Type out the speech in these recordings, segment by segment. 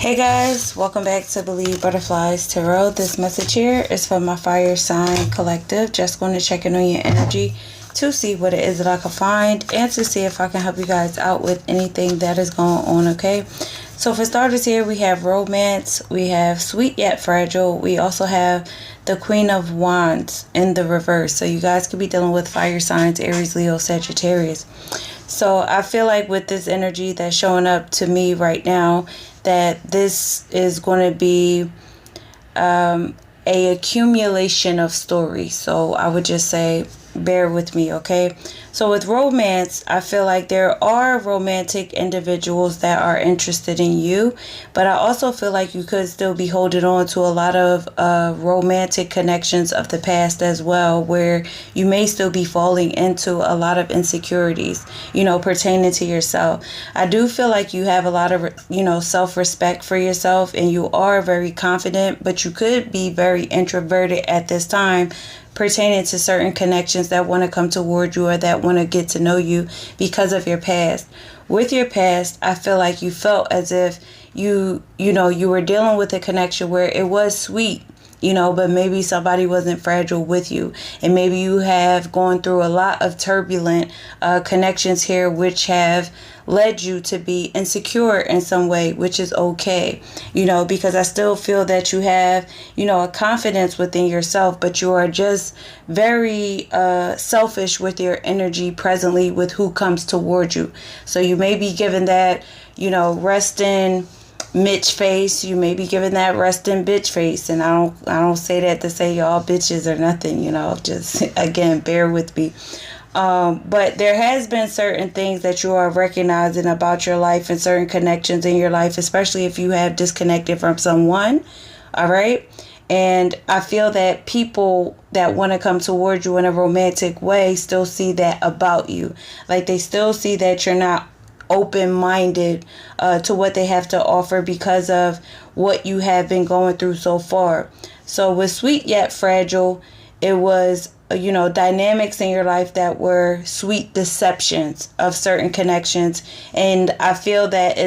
Hey guys, welcome back to Believe Butterflies Tarot. This message here is from my fire sign collective. Just going to check in on your energy to see what it is that I can find and to see if I can help you guys out with anything that is going on, okay? So for starters here, we have romance, we have sweet yet fragile, we also have the Queen of Wands in the reverse. So you guys could be dealing with fire signs, Aries, Leo, Sagittarius. So I feel like with this energy that's showing up to me right now, that this is going to be a accumulation of stories. So I would just say, bear with me, okay? So with romance, I feel like there are romantic individuals that are interested in you, but I also feel like you could still be holding on to a lot of romantic connections of the past as well, where you may still be falling into a lot of insecurities, pertaining to yourself. I do feel like you have a lot of, self-respect for yourself, and you are very confident, but you could be very introverted at this time, pertaining to certain connections that want to come toward you or that want to get to know you because of your past. With your past, I feel like you felt as if you were dealing with a connection where it was sweet, but maybe somebody wasn't fragile with you. And maybe you have gone through a lot of turbulent connections here, which have led you to be insecure in some way, which is okay, because I still feel that you have, a confidence within yourself, but you are just very selfish with your energy presently with who comes toward you. So you may be given that, resting Mitch face, you may be giving that resting bitch face, and I don't say that to say y'all bitches or nothing, just again, bear with me. But there has been certain things that you are recognizing about your life and certain connections in your life, especially if you have disconnected from someone. All right. And I feel that people that want to come toward you in a romantic way still see that about you. Like they still see that you're not open-minded to what they have to offer because of what you have been going through so far. So with sweet yet fragile, it was dynamics in your life that were sweet deceptions of certain connections. And I feel that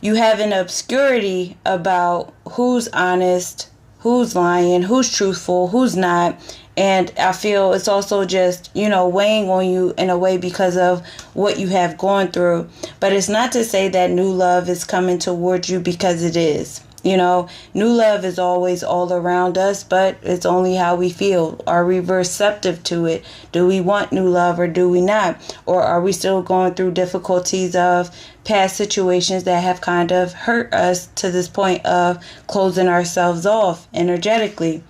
you have an obscurity about who's honest, who's lying, who's truthful, who's not. And I feel it's also just, weighing on you in a way because of what you have gone through. But it's not to say that new love is coming towards you, because it is. New love is always all around us, but it's only how we feel. Are we receptive to it? Do we want new love or do we not? Or are we still going through difficulties of past situations that have kind of hurt us to this point of closing ourselves off energetically?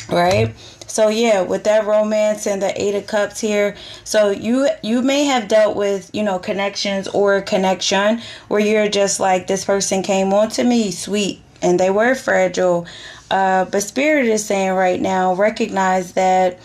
Right? So yeah, with that romance and the Eight of Cups here, so you may have dealt with, connections or a connection where you're just like, this person came on to me sweet and they were fragile. But Spirit is saying right now, recognize that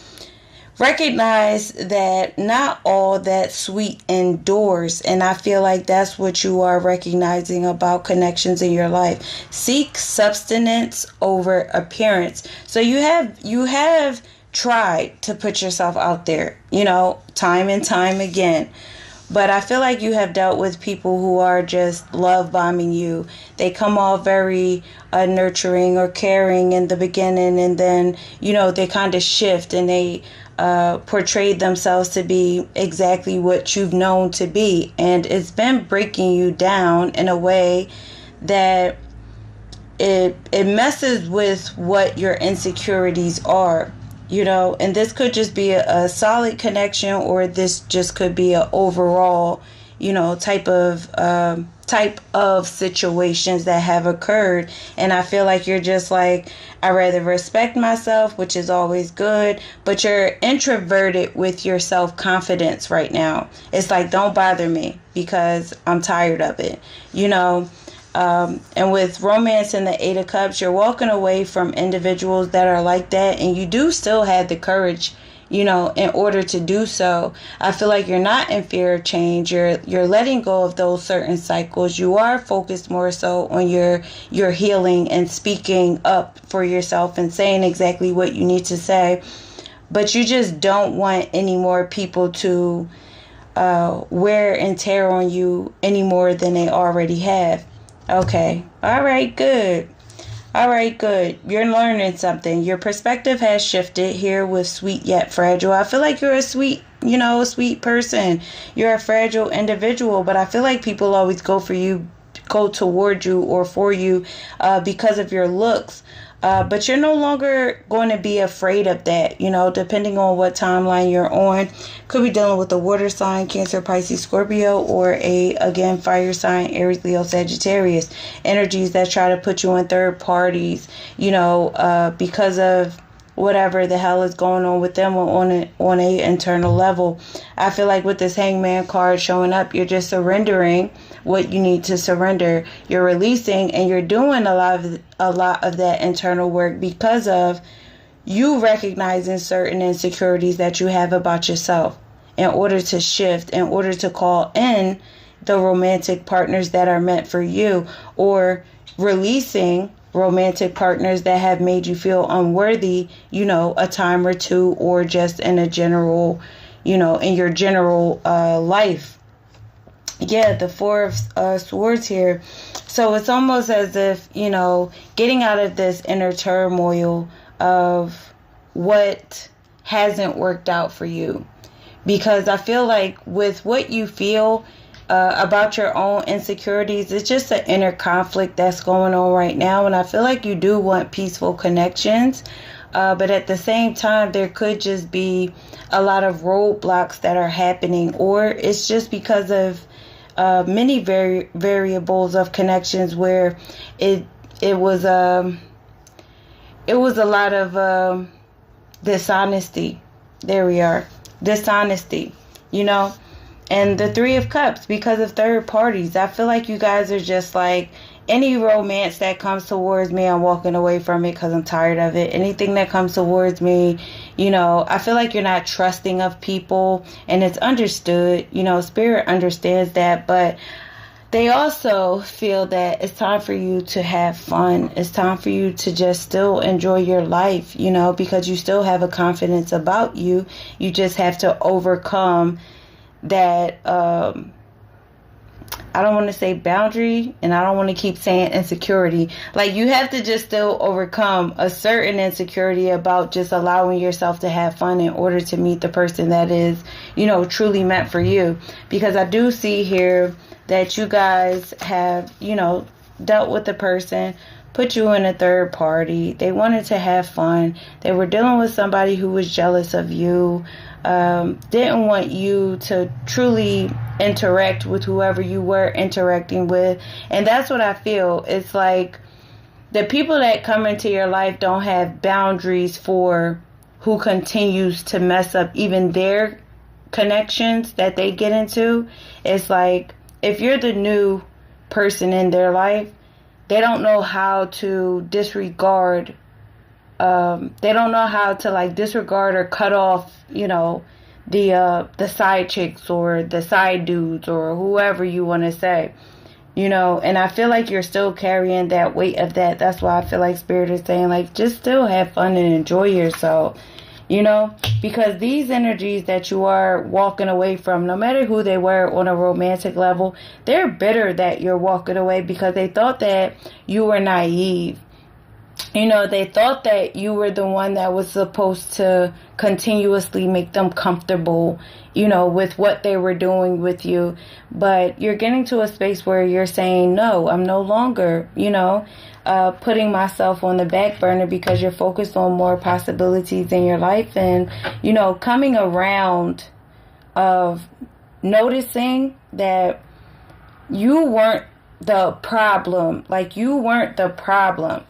not all that sweet endures. And I feel like that's what you are recognizing about connections in your life. Seek substance over appearance. So you have tried to put yourself out there, time and time again. But I feel like you have dealt with people who are just love bombing you. They come off very nurturing or caring in the beginning, and then, they kind of shift and they portrayed themselves to be exactly what you've known to be. And it's been breaking you down in a way that it messes with what your insecurities are. And this could just be a solid connection, or this just could be an overall, type of situations that have occurred. And I feel like you're just like, I rather respect myself, which is always good, but you're introverted with your self-confidence right now. It's like, don't bother me because I'm tired of it, And with romance and the Eight of Cups, you're walking away from individuals that are like that, and you do still have the courage, in order to do so. I feel like you're not in fear of change. You're letting go of those certain cycles. You are focused more so on your healing and speaking up for yourself and saying exactly what you need to say. But you just don't want any more people to wear and tear on you any more than they already have. Okay. All right, good. All right, good. You're learning something. Your perspective has shifted here with sweet yet fragile. I feel like you're a sweet, a sweet person. You're a fragile individual, but I feel like people always go toward you or for you because of your looks. But you're no longer going to be afraid of that, depending on what timeline you're on. Could be dealing with a water sign, Cancer, Pisces, Scorpio, or again, fire sign, Aries, Leo, Sagittarius. Energies that try to put you in third parties, because of whatever the hell is going on with them on a internal level. I feel like with this Hangman card showing up, you're just surrendering what you need to surrender. You're releasing, and you're doing a lot of that internal work because of you recognizing certain insecurities that you have about yourself in order to shift, in order to call in the romantic partners that are meant for you, or releasing romantic partners that have made you feel unworthy, a time or two, or just in a general, in your general life. Yeah, the Four of Swords here. So it's almost as if, getting out of this inner turmoil of what hasn't worked out for you. Because I feel like with what you feel about your own insecurities, it's just an inner conflict that's going on right now. And I feel like you do want peaceful connections. But at the same time, there could just be a lot of roadblocks that are happening. Or it's just because of many variables of connections where it was a lot of dishonesty. There we are. Dishonesty, And the Three of Cups, because of third parties. I feel like you guys are just like, any romance that comes towards me, I'm walking away from it because I'm tired of it. Anything that comes towards me, I feel like you're not trusting of people, and it's understood. Spirit understands that, but they also feel that it's time for you to have fun. It's time for you to just still enjoy your life, because you still have a confidence about you. You just have to overcome that, I don't want to say boundary, and I don't want to keep saying insecurity. Like, you have to just still overcome a certain insecurity about just allowing yourself to have fun in order to meet the person that is, truly meant for you. Because I do see here that you guys have, dealt with the person, put you in a third party. They wanted to have fun. They were dealing with somebody who was jealous of you, didn't want you to truly interact with whoever you were interacting with. And that's what I feel. It's like the people that come into your life don't have boundaries for who continues to mess up even their connections that they get into. It's like, if you're the new person in their life, they don't know how to disregard. They don't know how to disregard or cut off, the side chicks or the side dudes or whoever you want to say, and I feel like you're still carrying that weight of that. That's why I feel like Spirit is saying, just still have fun and enjoy yourself, because these energies that you are walking away from, no matter who they were on a romantic level, they're bitter that you're walking away because they thought that you were naive. They thought that you were the one that was supposed to continuously make them comfortable, with what they were doing with you. But you're getting to a space where you're saying, no, I'm no longer, putting myself on the back burner, because you're focused on more possibilities in your life. And, coming around of noticing that you weren't the problem. You weren't the problem.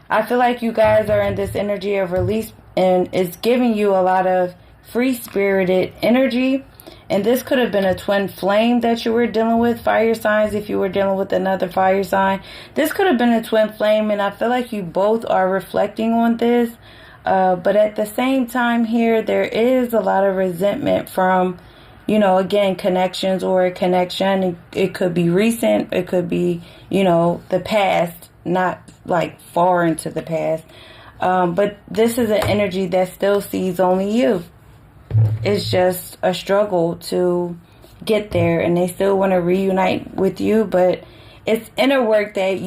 I feel like you guys are in this energy of release, and it's giving you a lot of free-spirited energy. And this could have been a twin flame that you were dealing with, fire signs, if you were dealing with another fire sign. This could have been a twin flame, and I feel like you both are reflecting on this. But at the same time here, there is a lot of resentment from, again, connections or a connection. It could be recent. It could be, the past, not far into the past. But this is an energy that still sees only you. It's just a struggle to get there, and they still want to reunite with you, but It's inner work that